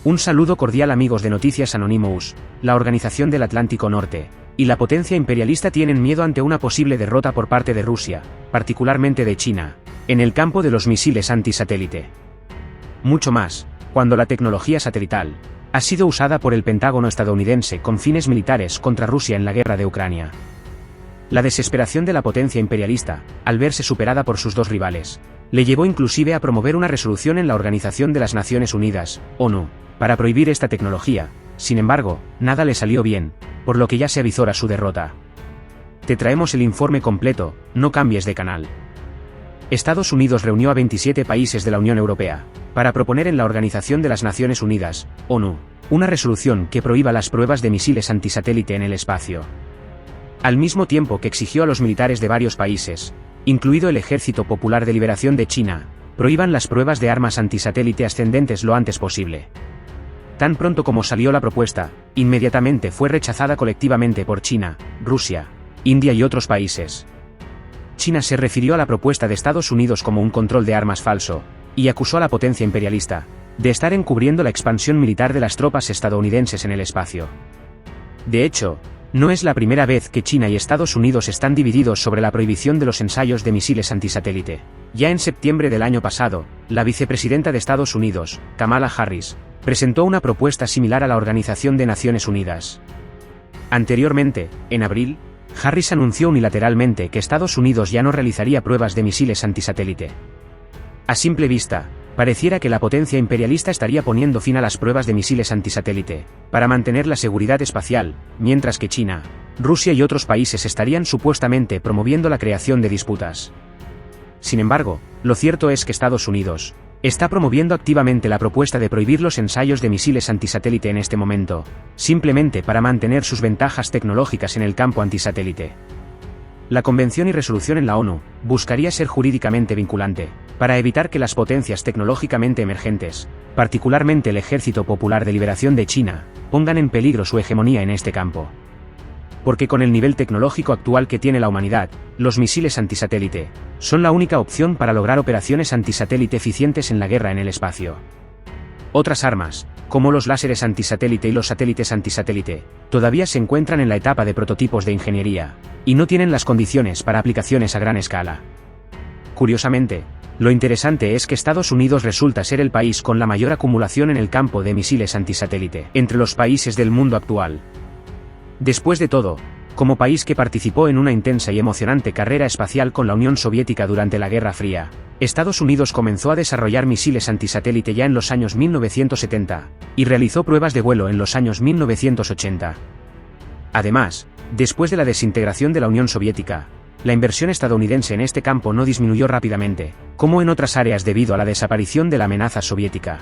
Un saludo cordial amigos de Noticias Anonymous. La Organización del Atlántico Norte y la potencia imperialista tienen miedo ante una posible derrota por parte de Rusia, particularmente de China, en el campo de los misiles antisatélite. Mucho más, cuando la tecnología satelital ha sido usada por el Pentágono estadounidense con fines militares contra Rusia en la guerra de Ucrania. La desesperación de la potencia imperialista, al verse superada por sus dos rivales, le llevó inclusive a promover una resolución en la Organización de las Naciones Unidas, ONU, para prohibir esta tecnología. Sin embargo, nada le salió bien, por lo que ya se avizora su derrota. Te traemos el informe completo, no cambies de canal. Estados Unidos reunió a 27 países de la Unión Europea, para proponer en la Organización de las Naciones Unidas, ONU, una resolución que prohíba las pruebas de misiles antisatélite en el espacio. Al mismo tiempo que exigió a los militares de varios países, incluido el Ejército Popular de Liberación de China, prohíban las pruebas de armas antisatélite ascendentes lo antes posible. Tan pronto como salió la propuesta, inmediatamente fue rechazada colectivamente por China, Rusia, India y otros países. China se refirió a la propuesta de Estados Unidos como un control de armas falso, y acusó a la potencia imperialista de estar encubriendo la expansión militar de las tropas estadounidenses en el espacio. De hecho, no es la primera vez que China y Estados Unidos están divididos sobre la prohibición de los ensayos de misiles antisatélite. Ya en septiembre del año pasado, la vicepresidenta de Estados Unidos, Kamala Harris, presentó una propuesta similar a la Organización de Naciones Unidas. Anteriormente, en abril, Harris anunció unilateralmente que Estados Unidos ya no realizaría pruebas de misiles antisatélite. A simple vista, pareciera que la potencia imperialista estaría poniendo fin a las pruebas de misiles antisatélite, para mantener la seguridad espacial, mientras que China, Rusia y otros países estarían supuestamente promoviendo la creación de disputas. Sin embargo, lo cierto es que Estados Unidos está promoviendo activamente la propuesta de prohibir los ensayos de misiles antisatélite en este momento, simplemente para mantener sus ventajas tecnológicas en el campo antisatélite. La Convención y Resolución en la ONU buscaría ser jurídicamente vinculante, para evitar que las potencias tecnológicamente emergentes, particularmente el Ejército Popular de Liberación de China, pongan en peligro su hegemonía en este campo. Porque con el nivel tecnológico actual que tiene la humanidad, los misiles antisatélite son la única opción para lograr operaciones antisatélite eficientes en la guerra en el espacio. Otras armas, como los láseres antisatélite y los satélites antisatélite, todavía se encuentran en la etapa de prototipos de ingeniería, y no tienen las condiciones para aplicaciones a gran escala. Curiosamente, lo interesante es que Estados Unidos resulta ser el país con la mayor acumulación en el campo de misiles antisatélite entre los países del mundo actual. Después de todo, como país que participó en una intensa y emocionante carrera espacial con la Unión Soviética durante la Guerra Fría, Estados Unidos comenzó a desarrollar misiles antisatélite ya en los años 1970, y realizó pruebas de vuelo en los años 1980. Además, después de la desintegración de la Unión Soviética, la inversión estadounidense en este campo no disminuyó rápidamente, como en otras áreas debido a la desaparición de la amenaza soviética.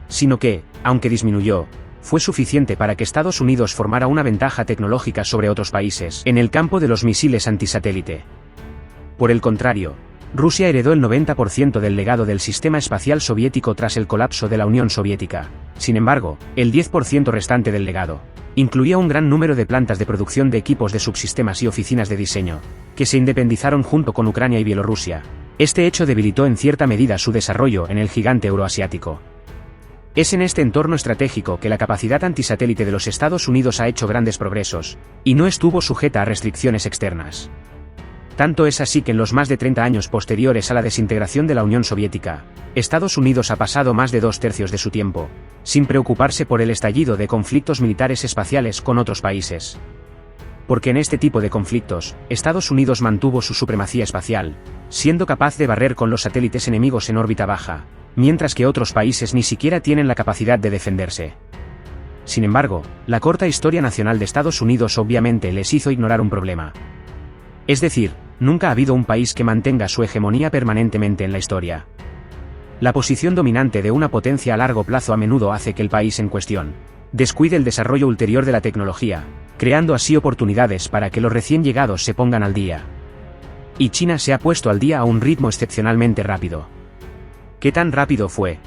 Sino que, aunque disminuyó, fue suficiente para que Estados Unidos formara una ventaja tecnológica sobre otros países en el campo de los misiles antisatélite. Por el contrario, Rusia heredó el 90% del legado del sistema espacial soviético tras el colapso de la Unión Soviética. Sin embargo, el 10% restante del legado incluía un gran número de plantas de producción de equipos de subsistemas y oficinas de diseño, que se independizaron junto con Ucrania y Bielorrusia. Este hecho debilitó en cierta medida su desarrollo en el gigante euroasiático. Es en este entorno estratégico que la capacidad antisatélite de los Estados Unidos ha hecho grandes progresos, y no estuvo sujeta a restricciones externas. Tanto es así que en los más de 30 años posteriores a la desintegración de la Unión Soviética, Estados Unidos ha pasado más de 2/3 de su tiempo sin preocuparse por el estallido de conflictos militares espaciales con otros países. Porque en este tipo de conflictos, Estados Unidos mantuvo su supremacía espacial, siendo capaz de barrer con los satélites enemigos en órbita baja, mientras que otros países ni siquiera tienen la capacidad de defenderse. Sin embargo, la corta historia nacional de Estados Unidos obviamente les hizo ignorar un problema. Es decir, nunca ha habido un país que mantenga su hegemonía permanentemente en la historia. La posición dominante de una potencia a largo plazo a menudo hace que el país en cuestión descuide el desarrollo ulterior de la tecnología, creando así oportunidades para que los recién llegados se pongan al día. Y China se ha puesto al día a un ritmo excepcionalmente rápido. ¿Qué tan rápido fue?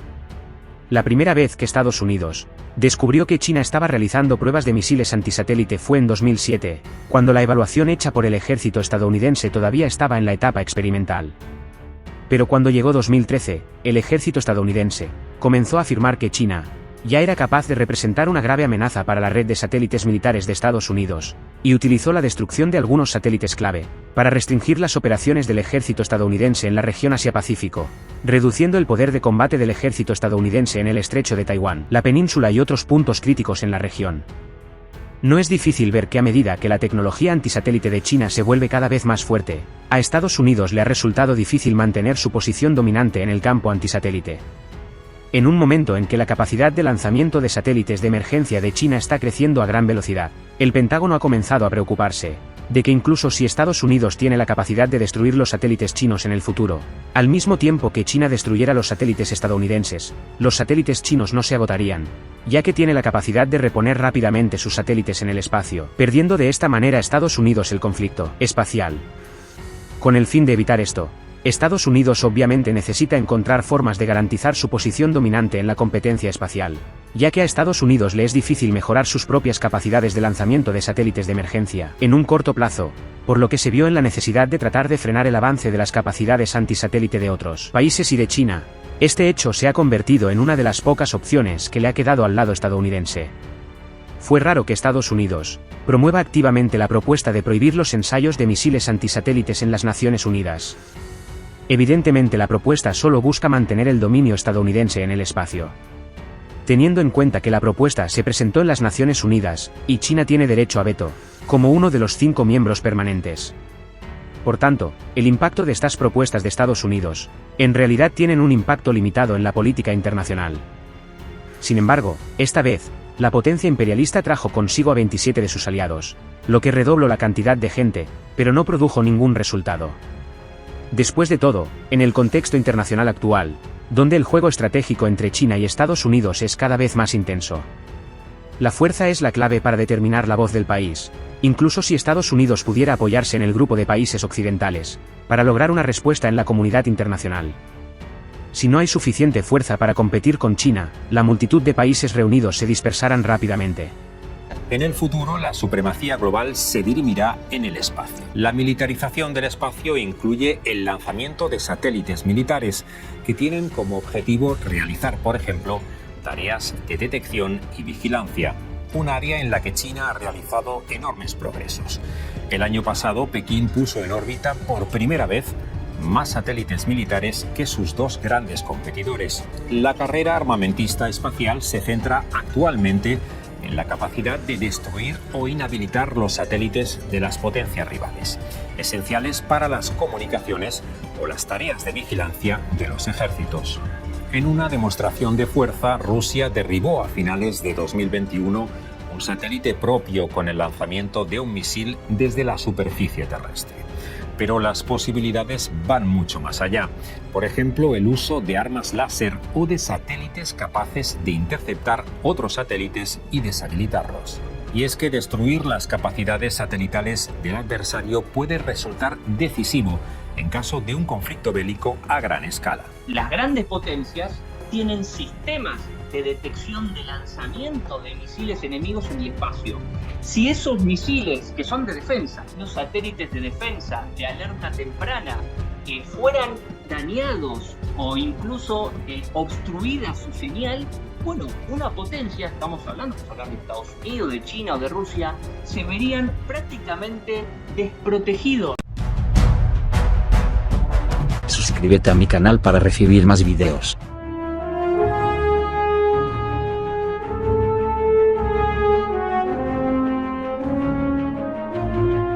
La primera vez que Estados Unidos descubrió que China estaba realizando pruebas de misiles antisatélite fue en 2007, cuando la evaluación hecha por el ejército estadounidense todavía estaba en la etapa experimental. Pero cuando llegó 2013, el ejército estadounidense comenzó a afirmar que China ya era capaz de representar una grave amenaza para la red de satélites militares de Estados Unidos, y utilizó la destrucción de algunos satélites clave, para restringir las operaciones del ejército estadounidense en la región Asia-Pacífico, reduciendo el poder de combate del ejército estadounidense en el estrecho de Taiwán, la península y otros puntos críticos en la región. No es difícil ver que a medida que la tecnología antisatélite de China se vuelve cada vez más fuerte, a Estados Unidos le ha resultado difícil mantener su posición dominante en el campo antisatélite. En un momento en que la capacidad de lanzamiento de satélites de emergencia de China está creciendo a gran velocidad, el Pentágono ha comenzado a preocuparse de que incluso si Estados Unidos tiene la capacidad de destruir los satélites chinos en el futuro, al mismo tiempo que China destruyera los satélites estadounidenses, los satélites chinos no se agotarían, ya que tiene la capacidad de reponer rápidamente sus satélites en el espacio, perdiendo de esta manera a Estados Unidos el conflicto espacial. Con el fin de evitar esto, Estados Unidos obviamente necesita encontrar formas de garantizar su posición dominante en la competencia espacial, ya que a Estados Unidos le es difícil mejorar sus propias capacidades de lanzamiento de satélites de emergencia en un corto plazo, por lo que se vio en la necesidad de tratar de frenar el avance de las capacidades antisatélite de otros países y de China. Este hecho se ha convertido en una de las pocas opciones que le ha quedado al lado estadounidense. Fue raro que Estados Unidos promueva activamente la propuesta de prohibir los ensayos de misiles antisatélites en las Naciones Unidas. Evidentemente la propuesta solo busca mantener el dominio estadounidense en el espacio. Teniendo en cuenta que la propuesta se presentó en las Naciones Unidas, y China tiene derecho a veto, como uno de los 5 miembros permanentes. Por tanto, el impacto de estas propuestas de Estados Unidos, en realidad tienen un impacto limitado en la política internacional. Sin embargo, esta vez, la potencia imperialista trajo consigo a 27 de sus aliados, lo que redobló la cantidad de gente, pero no produjo ningún resultado. Después de todo, en el contexto internacional actual, donde el juego estratégico entre China y Estados Unidos es cada vez más intenso, la fuerza es la clave para determinar la voz del país, incluso si Estados Unidos pudiera apoyarse en el grupo de países occidentales, para lograr una respuesta en la comunidad internacional. Si no hay suficiente fuerza para competir con China, la multitud de países reunidos se dispersarán rápidamente. En el futuro, la supremacía global se dirimirá en el espacio. La militarización del espacio incluye el lanzamiento de satélites militares que tienen como objetivo realizar, por ejemplo, tareas de detección y vigilancia, un área en la que China ha realizado enormes progresos. El año pasado, Pekín puso en órbita por primera vez más satélites militares que sus 2 grandes competidores. La carrera armamentista espacial se centra actualmente en la capacidad de destruir o inhabilitar los satélites de las potencias rivales, esenciales para las comunicaciones o las tareas de vigilancia de los ejércitos. En una demostración de fuerza, Rusia derribó a finales de 2021 un satélite propio con el lanzamiento de un misil desde la superficie terrestre. Pero las posibilidades van mucho más allá. Por ejemplo, el uso de armas láser o de satélites capaces de interceptar otros satélites y deshabilitarlos. Y es que destruir las capacidades satelitales del adversario puede resultar decisivo en caso de un conflicto bélico a gran escala. Las grandes potencias tienen sistemas de detección de lanzamiento de misiles enemigos en el espacio. Si esos misiles, que son de defensa, los satélites de defensa, de alerta temprana, fueran dañados o incluso obstruida su señal, bueno, una potencia, estamos hablando de Estados Unidos, de China o de Rusia, se verían prácticamente desprotegidos. Suscríbete a mi canal para recibir más videos.